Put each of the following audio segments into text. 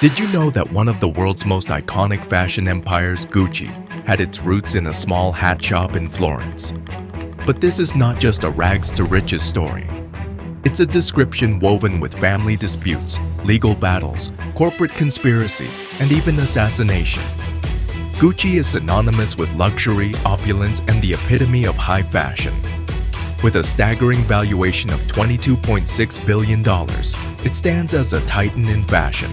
Did you know that one of the world's most iconic fashion empires, Gucci, had its roots in a small hat shop in Florence? But this is not just a rags to riches story. It's a description woven with family disputes, legal battles, corporate conspiracy, and even assassination. Gucci is synonymous with luxury, opulence, and the epitome of high fashion. With a staggering valuation of $22.6 billion, it stands as a titan in fashion.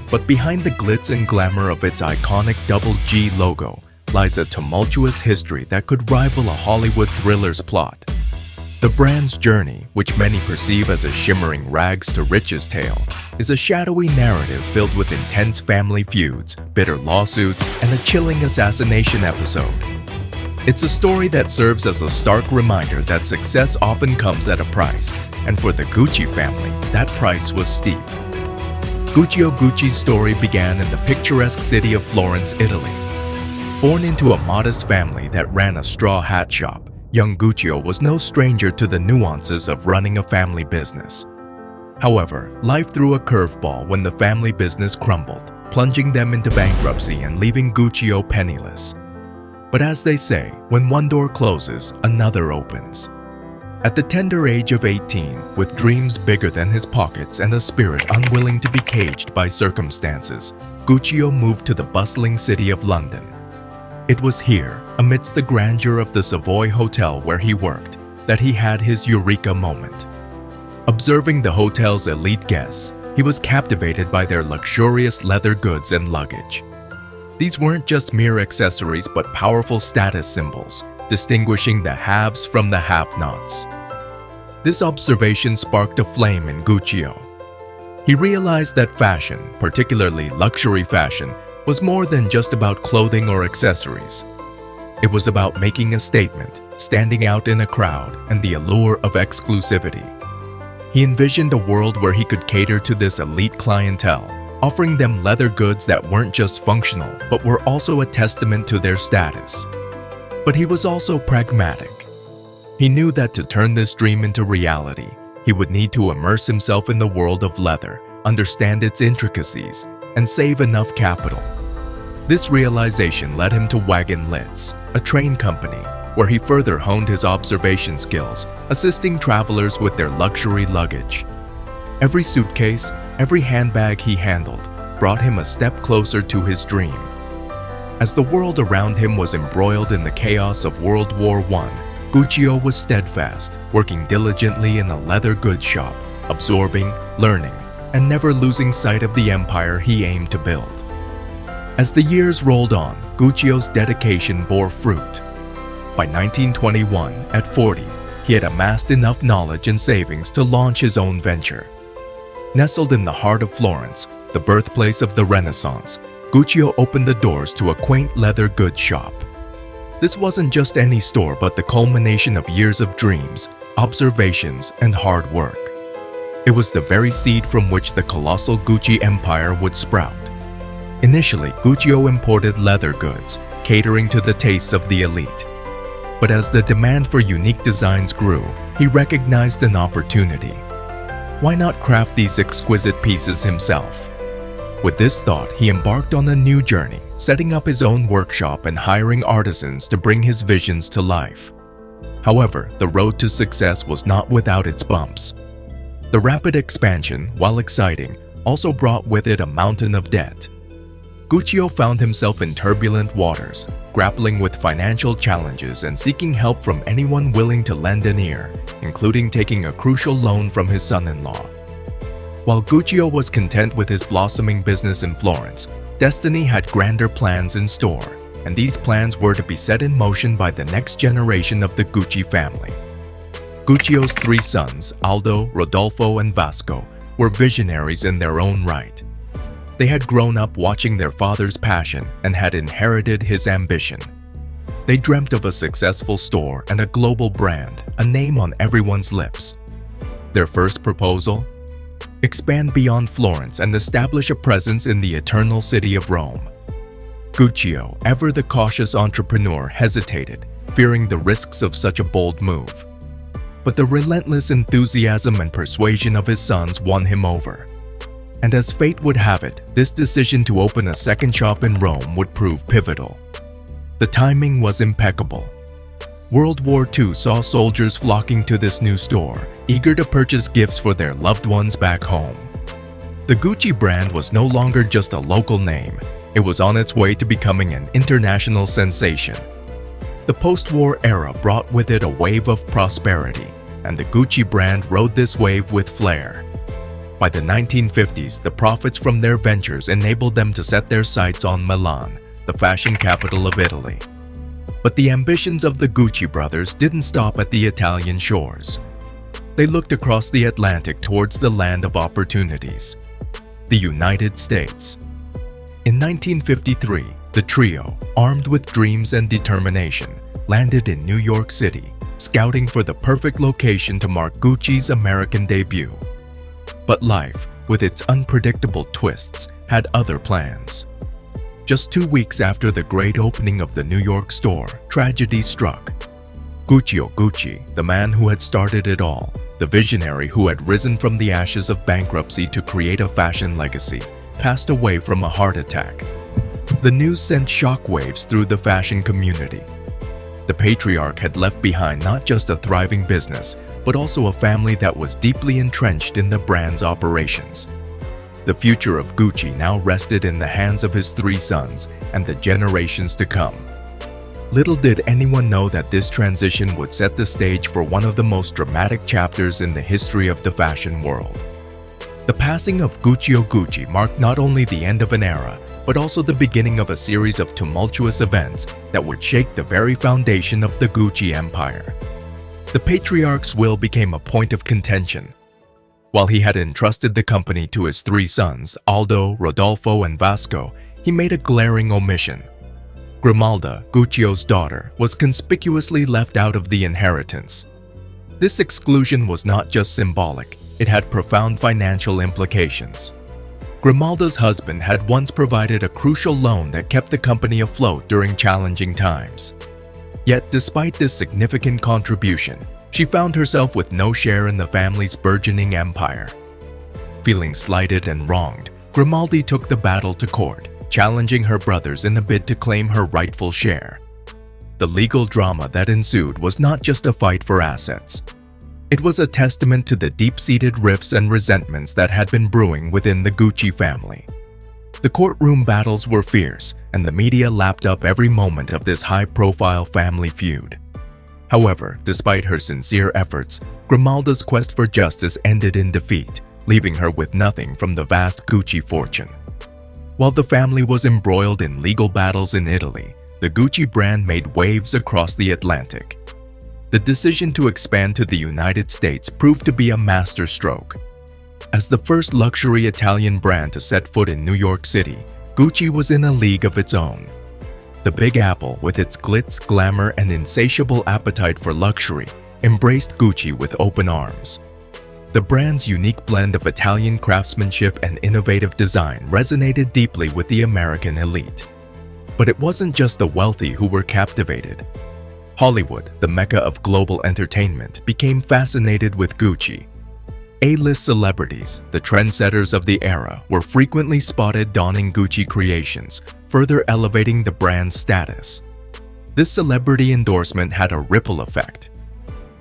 But behind the glitz and glamour of its iconic double G logo lies a tumultuous history that could rival a Hollywood thriller's plot. The brand's journey, which many perceive as a shimmering rags to riches tale, is a shadowy narrative filled with intense family feuds, bitter lawsuits, and a chilling assassination episode. It's a story that serves as a stark reminder that success often comes at a price, and for the Gucci family, that price was steep. Gucci's story began in the picturesque city of Florence, Italy. Born into a modest family that ran a straw hat shop, young Guccio was no stranger to the nuances of running a family business. However, life threw a curveball when the family business crumbled, plunging them into bankruptcy and leaving Guccio penniless. But as they say, when one door closes, another opens. At the tender age of 18, with dreams bigger than his pockets and a spirit unwilling to be caged by circumstances, Guccio moved to the bustling city of London. It was here, amidst the grandeur of the Savoy Hotel where he worked, that he had his eureka moment. Observing the hotel's elite guests, he was captivated by their luxurious leather goods and luggage. These weren't just mere accessories but powerful status symbols, distinguishing the haves from the have-nots. This observation sparked a flame in Guccio. He realized that fashion, particularly luxury fashion, was more than just about clothing or accessories. It was about making a statement, standing out in a crowd, and the allure of exclusivity. He envisioned a world where he could cater to this elite clientele, offering them leather goods that weren't just functional, but were also a testament to their status. But he was also pragmatic. He knew that to turn this dream into reality, he would need to immerse himself in the world of leather, understand its intricacies, and save enough capital. This realization led him to Wagon Litz, a train company, where he further honed his observation skills, assisting travelers with their luxury luggage. Every suitcase, every handbag he handled brought him a step closer to his dream. As the world around him was embroiled in the chaos of World War I, Guccio was steadfast, working diligently in a leather goods shop, absorbing, learning, and never losing sight of the empire he aimed to build. As the years rolled on, Guccio's dedication bore fruit. By 1921, at 40, he had amassed enough knowledge and savings to launch his own venture. Nestled in the heart of Florence, the birthplace of the Renaissance, Guccio opened the doors to a quaint leather goods shop. This wasn't just any store but the culmination of years of dreams, observations, and hard work. It was the very seed from which the colossal Gucci empire would sprout. Initially, Guccio imported leather goods, catering to the tastes of the elite. But as the demand for unique designs grew, he recognized an opportunity. Why not craft these exquisite pieces himself? With this thought, he embarked on a new journey, setting up his own workshop and hiring artisans to bring his visions to life. However, the road to success was not without its bumps. The rapid expansion, while exciting, also brought with it a mountain of debt. Guccio found himself in turbulent waters, grappling with financial challenges and seeking help from anyone willing to lend an ear, including taking a crucial loan from his son-in-law. While Guccio was content with his blossoming business in Florence, destiny had grander plans in store, and these plans were to be set in motion by the next generation of the Gucci family. Guccio's three sons, Aldo, Rodolfo, and Vasco, were visionaries in their own right. They had grown up watching their father's passion and had inherited his ambition. They dreamt of a successful store and a global brand, a name on everyone's lips. Their first proposal? Expand beyond Florence and establish a presence in the eternal city of Rome. Guccio, ever the cautious entrepreneur, hesitated, fearing the risks of such a bold move. But the relentless enthusiasm and persuasion of his sons won him over. And as fate would have it, this decision to open a second shop in Rome would prove pivotal. The timing was impeccable. World War II saw soldiers flocking to this new store, eager to purchase gifts for their loved ones back home. The Gucci brand was no longer just a local name. It was on its way to becoming an international sensation. The post-war era brought with it a wave of prosperity, and the Gucci brand rode this wave with flair. By the 1950s, the profits from their ventures enabled them to set their sights on Milan, the fashion capital of Italy. But the ambitions of the Gucci brothers didn't stop at the Italian shores. They looked across the Atlantic towards the land of opportunities, the United States. In 1953, the trio, armed with dreams and determination, landed in New York City, scouting for the perfect location to mark Gucci's American debut. But life, with its unpredictable twists, had other plans. Just 2 weeks after the great opening of the New York store, tragedy struck. Guccio Gucci, the man who had started it all, the visionary who had risen from the ashes of bankruptcy to create a fashion legacy, passed away from a heart attack. The news sent shockwaves through the fashion community. The patriarch had left behind not just a thriving business, but also a family that was deeply entrenched in the brand's operations. The future of Gucci now rested in the hands of his 3 sons and the generations to come. Little did anyone know that this transition would set the stage for one of the most dramatic chapters in the history of the fashion world. The passing of Guccio Gucci marked not only the end of an era, but also the beginning of a series of tumultuous events that would shake the very foundation of the Gucci empire. The patriarch's will became a point of contention. While he had entrusted the company to his 3 sons, Aldo, Rodolfo, and Vasco, he made a glaring omission. Grimalda, Guccio's daughter, was conspicuously left out of the inheritance. This exclusion was not just symbolic, it had profound financial implications. Grimalda's husband had once provided a crucial loan that kept the company afloat during challenging times. Yet, despite this significant contribution, she found herself with no share in the family's burgeoning empire. Feeling slighted and wronged, Grimaldi took the battle to court, challenging her brothers in a bid to claim her rightful share. The legal drama that ensued was not just a fight for assets. It was a testament to the deep-seated rifts and resentments that had been brewing within the Gucci family. The courtroom battles were fierce, and the media lapped up every moment of this high-profile family feud. However, despite her sincere efforts, Grimalda's quest for justice ended in defeat, leaving her with nothing from the vast Gucci fortune. While the family was embroiled in legal battles in Italy, the Gucci brand made waves across the Atlantic. The decision to expand to the United States proved to be a masterstroke. As the first luxury Italian brand to set foot in New York City, Gucci was in a league of its own. The Big Apple, with its glitz, glamour, and insatiable appetite for luxury, embraced Gucci with open arms. The brand's unique blend of Italian craftsmanship and innovative design resonated deeply with the American elite. But it wasn't just the wealthy who were captivated. Hollywood, the mecca of global entertainment, became fascinated with Gucci. A-list celebrities, the trendsetters of the era, were frequently spotted donning Gucci creations, further elevating the brand's status. This celebrity endorsement had a ripple effect.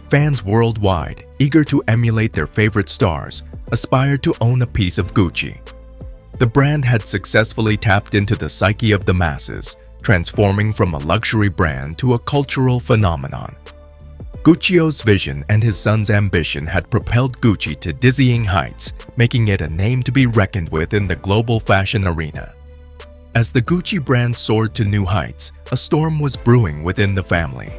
Fans worldwide, eager to emulate their favorite stars, aspired to own a piece of Gucci. The brand had successfully tapped into the psyche of the masses, transforming from a luxury brand to a cultural phenomenon. Guccio's vision and his son's ambition had propelled Gucci to dizzying heights, making it a name to be reckoned with in the global fashion arena. As the Gucci brand soared to new heights, a storm was brewing within the family.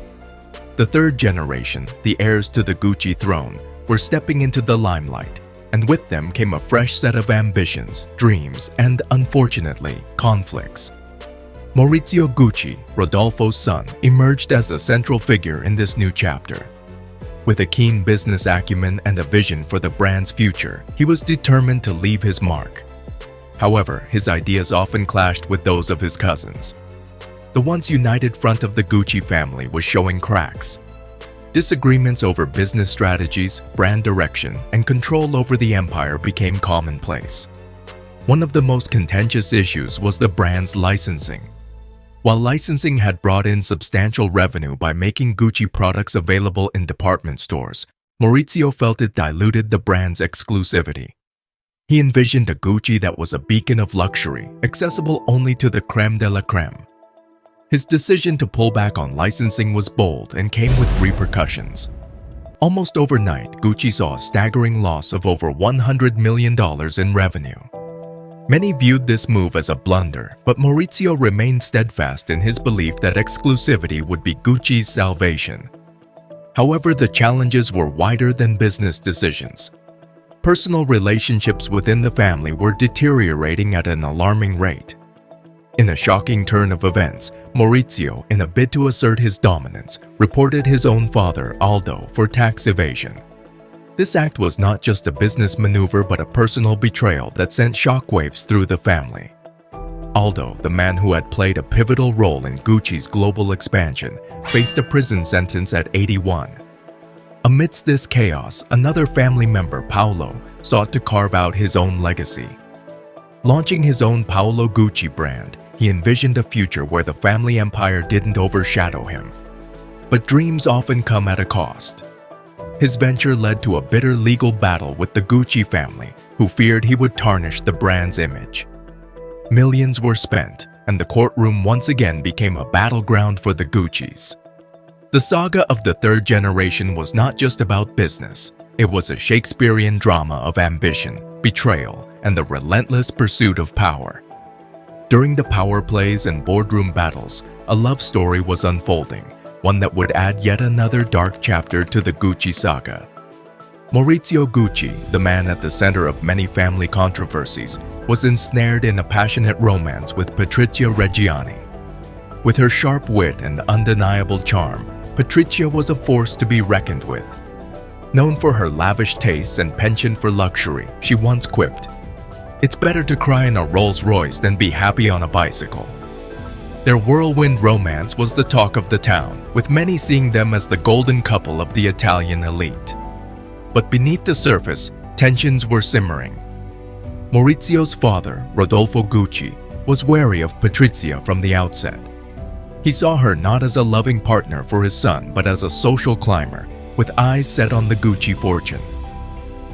The third generation, the heirs to the Gucci throne, were stepping into the limelight, and with them came a fresh set of ambitions, dreams, and, unfortunately, conflicts. Maurizio Gucci, Rodolfo's son, emerged as a central figure in this new chapter. With a keen business acumen and a vision for the brand's future, he was determined to leave his mark. However, his ideas often clashed with those of his cousins. The once united front of the Gucci family was showing cracks. Disagreements over business strategies, brand direction, and control over the empire became commonplace. One of the most contentious issues was the brand's licensing. While licensing had brought in substantial revenue by making Gucci products available in department stores, Maurizio felt it diluted the brand's exclusivity. He envisioned a Gucci that was a beacon of luxury, accessible only to the crème de la crème. His decision to pull back on licensing was bold and came with repercussions. Almost overnight, Gucci saw a staggering loss of over $100 million in revenue. Many viewed this move as a blunder, but Maurizio remained steadfast in his belief that exclusivity would be Gucci's salvation. However, the challenges were wider than business decisions. Personal relationships within the family were deteriorating at an alarming rate. In a shocking turn of events, Maurizio, in a bid to assert his dominance, reported his own father, Aldo, for tax evasion. This act was not just a business maneuver but a personal betrayal that sent shockwaves through the family. Aldo, the man who had played a pivotal role in Gucci's global expansion, faced a prison sentence at 81. Amidst this chaos, another family member, Paolo, sought to carve out his own legacy. Launching his own Paolo Gucci brand, he envisioned a future where the family empire didn't overshadow him. But dreams often come at a cost. His venture led to a bitter legal battle with the Gucci family, who feared he would tarnish the brand's image. Millions were spent, and the courtroom once again became a battleground for the Guccis. The saga of the third generation was not just about business. It was a Shakespearean drama of ambition, betrayal, and the relentless pursuit of power. During the power plays and boardroom battles, a love story was unfolding, one that would add yet another dark chapter to the Gucci saga. Maurizio Gucci, the man at the center of many family controversies, was ensnared in a passionate romance with Patrizia Reggiani. With her sharp wit and undeniable charm, Patrizia was a force to be reckoned with. Known for her lavish tastes and penchant for luxury, she once quipped, "It's better to cry in a Rolls-Royce than be happy on a bicycle." Their whirlwind romance was the talk of the town, with many seeing them as the golden couple of the Italian elite. But beneath the surface, tensions were simmering. Maurizio's father, Rodolfo Gucci, was wary of Patrizia from the outset. He saw her not as a loving partner for his son, but as a social climber, with eyes set on the Gucci fortune.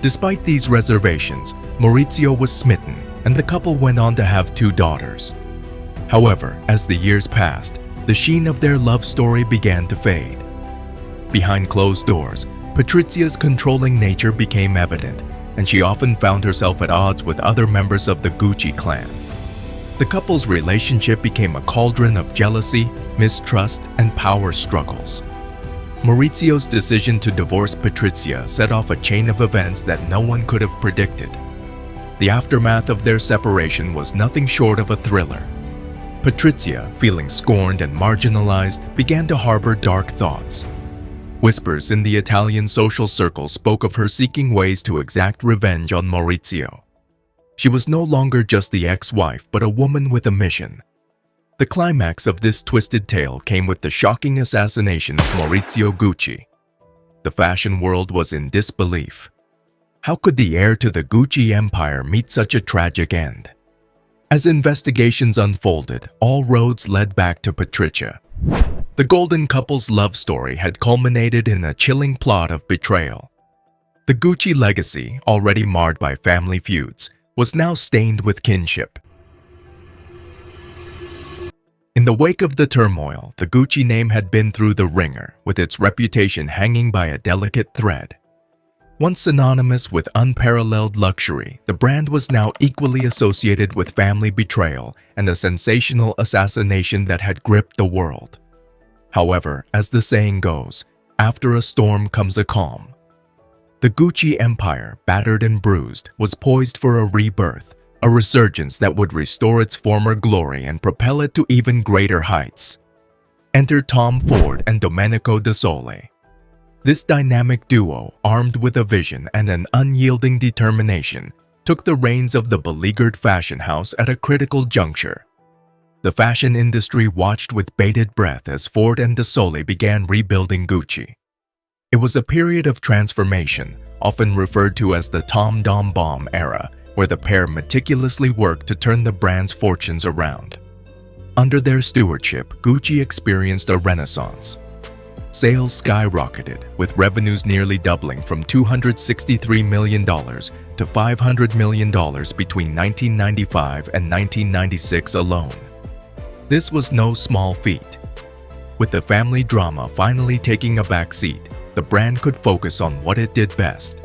Despite these reservations, Maurizio was smitten, and the couple went on to have 2 daughters. However, as the years passed, the sheen of their love story began to fade. Behind closed doors, Patrizia's controlling nature became evident, and she often found herself at odds with other members of the Gucci clan. The couple's relationship became a cauldron of jealousy, mistrust, and power struggles. Maurizio's decision to divorce Patrizia set off a chain of events that no one could have predicted. The aftermath of their separation was nothing short of a thriller. Patrizia, feeling scorned and marginalized, began to harbor dark thoughts. Whispers in the Italian social circle spoke of her seeking ways to exact revenge on Maurizio. She was no longer just the ex-wife, but a woman with a mission. The climax of this twisted tale came with the shocking assassination of Maurizio Gucci. The fashion world was in disbelief. How could the heir to the Gucci empire meet such a tragic end? As investigations unfolded, all roads led back to Patrizia. The golden couple's love story had culminated in a chilling plot of betrayal. The Gucci legacy, already marred by family feuds, was now stained with kinship. In the wake of the turmoil, the Gucci name had been through the ringer, with its reputation hanging by a delicate thread. Once synonymous with unparalleled luxury, the brand was now equally associated with family betrayal and a sensational assassination that had gripped the world. However, as the saying goes, after a storm comes a calm. The Gucci empire, battered and bruised, was poised for a rebirth, a resurgence that would restore its former glory and propel it to even greater heights. Enter Tom Ford and Domenico De Sole. This dynamic duo, armed with a vision and an unyielding determination, took the reins of the beleaguered fashion house at a critical juncture. The fashion industry watched with bated breath as Ford and De Sole began rebuilding Gucci. It was a period of transformation, often referred to as the Tom Dom Bomb era, where the pair meticulously worked to turn the brand's fortunes around. Under their stewardship, Gucci experienced a renaissance. Sales skyrocketed, with revenues nearly doubling from $263 million to $500 million between 1995 and 1996 alone. This was no small feat. With the family drama finally taking a back seat, the brand could focus on what it did best: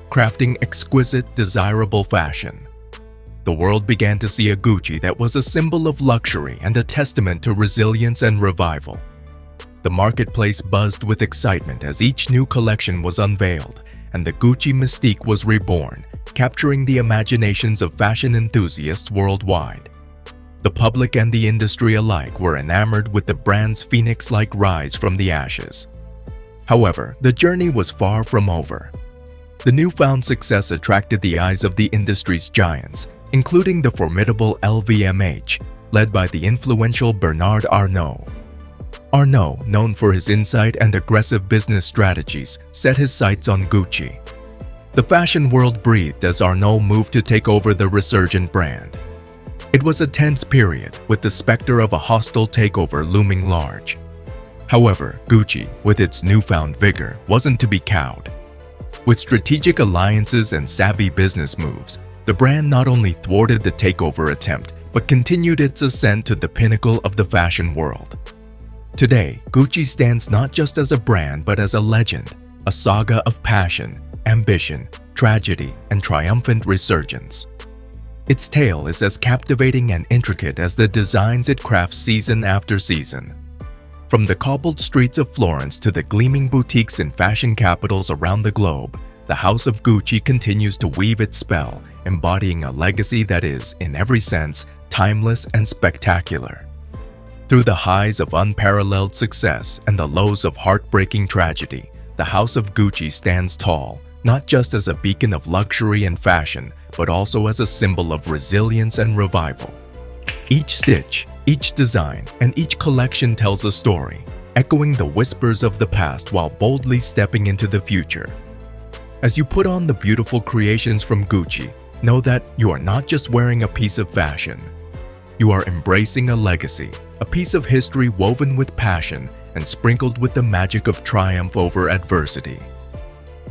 crafting exquisite, desirable fashion. The world began to see a Gucci that was a symbol of luxury and a testament to resilience and revival. The marketplace buzzed with excitement as each new collection was unveiled, and the Gucci mystique was reborn, capturing the imaginations of fashion enthusiasts worldwide. The public and the industry alike were enamored with the brand's phoenix-like rise from the ashes. However, the journey was far from over. The newfound success attracted the eyes of the industry's giants, including the formidable LVMH, led by the influential Bernard Arnault. Arnault, known for his insight and aggressive business strategies, set his sights on Gucci. The fashion world breathed as Arnault moved to take over the resurgent brand. It was a tense period, with the specter of a hostile takeover looming large. However, Gucci, with its newfound vigor, wasn't to be cowed. With strategic alliances and savvy business moves, the brand not only thwarted the takeover attempt, but continued its ascent to the pinnacle of the fashion world. Today, Gucci stands not just as a brand but as a legend, a saga of passion, ambition, tragedy, and triumphant resurgence. Its tale is as captivating and intricate as the designs it crafts season after season. From the cobbled streets of Florence to the gleaming boutiques in fashion capitals around the globe, the House of Gucci continues to weave its spell, embodying a legacy that is, in every sense, timeless and spectacular. Through the highs of unparalleled success and the lows of heartbreaking tragedy, the House of Gucci stands tall, not just as a beacon of luxury and fashion, but also as a symbol of resilience and revival. Each stitch, each design, and each collection tells a story, echoing the whispers of the past while boldly stepping into the future. As you put on the beautiful creations from Gucci, know that you are not just wearing a piece of fashion. You are embracing a legacy, a piece of history woven with passion and sprinkled with the magic of triumph over adversity.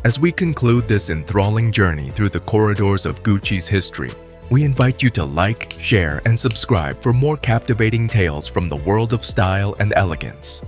As we conclude this enthralling journey through the corridors of Gucci's history, we invite you to like, share, and subscribe for more captivating tales from the world of style and elegance.